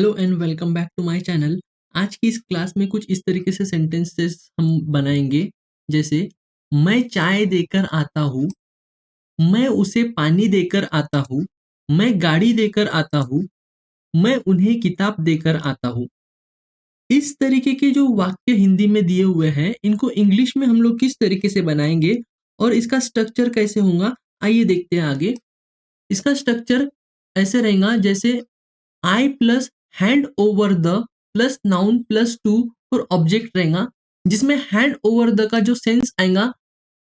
Hello and welcome back to my channel. आज की इस क्लास में कुछ इस तरीके से सेंटेंसेस हम बनाएंगे, जैसे मैं चाय देकर आता हूँ, मैं उसे पानी देकर आता हूँ, मैं गाड़ी देकर आता हूँ, मैं उन्हें किताब देकर आता हूँ। इस तरीके के जो वाक्य हिंदी में दिए हुए हैं, इनको इंग्लिश में हम लोग किस तरीके से बनाएंगे और इसका स्ट्रक्चर कैसे होगा, आइए देखते हैं आगे। इसका स्ट्रक्चर ऐसे रहेगा, जैसे I plus hand over the plus noun plus to और ऑब्जेक्ट रहेगा, जिसमें हैंड ओवर द का जो सेंस आएगा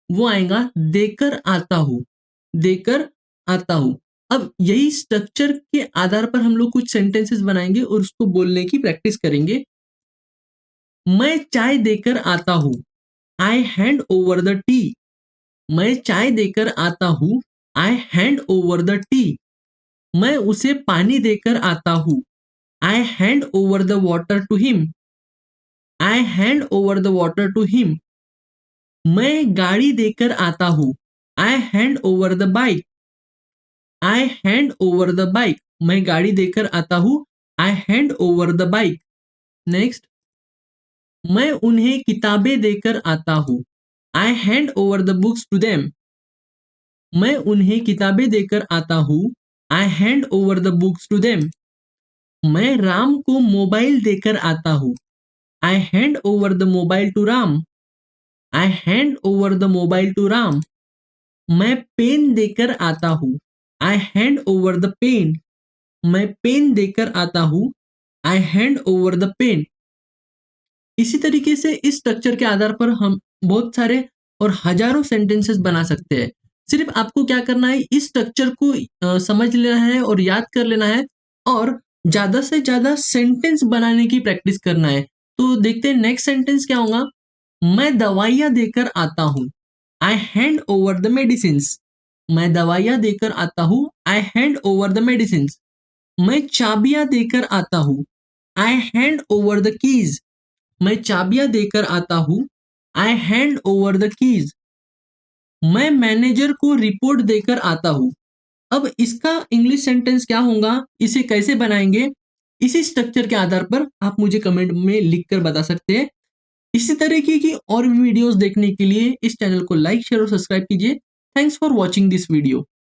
वो आएगा देकर आता हूँ, देकर आता हूँ। अब यही स्ट्रक्चर के आधार पर हम लोग कुछ सेंटेंसेस बनाएंगे और उसको बोलने की प्रैक्टिस करेंगे। मैं चाय देकर आता हूँ, आई हैंड ओवर द टी। मैं चाय देकर आता हूँ, आई हैंड ओवर द टी। मैं उसे पानी देकर आता हूँ, I hand over the water to him. I hand over the water to him. मैं गाड़ी देकर आता हूँ, I hand over the bike. I hand over the bike. मैं गाड़ी देकर आता हूँ, I hand over the bike. Next, मैं उन्हें किताबें देकर आता हूँ, I hand over the books to them. मैं उन्हें किताबें देकर आता हूँ, I hand over the books to them. मैं राम को मोबाइल देकर आता हूँ, I hand over the mobile to Ram. I hand over the mobile to Ram. मैं पेन देकर आता हूँ, I hand over the pen. मैं पेन देकर आता हूँ, I hand over the pen. इसी तरीके से इस स्ट्रक्चर के आधार पर हम बहुत सारे और हजारों सेंटेंसेस बना सकते हैं। सिर्फ आपको क्या करना है, इस स्ट्रक्चर को समझ लेना है और याद कर लेना है और ज्यादा से ज्यादा सेंटेंस बनाने की प्रैक्टिस करना है। तो देखते हैं नेक्स्ट सेंटेंस क्या होगा। मैं दवाइयाँ देकर आता हूँ, आई हैंड ओवर द मेडिसिन्स। मैं दवाइयाँ देकर आता हूँ, आई हैंड ओवर द मेडिसिन्स। मैं चाबियाँ देकर आता हूँ, आई हैंड ओवर द कीज। मैं चाबियाँ देकर आता हूँ, आई हैंड ओवर द कीज। मैं मैनेजर को रिपोर्ट देकर आता हूँ। अब इसका इंग्लिश सेंटेंस क्या होगा, इसे कैसे बनाएंगे, इसी स्ट्रक्चर के आधार पर आप मुझे कमेंट में लिखकर बता सकते हैं। इसी तरीके की और भी वीडियोस देखने के लिए इस चैनल को लाइक शेयर और सब्सक्राइब कीजिए। Thanks for watching this video.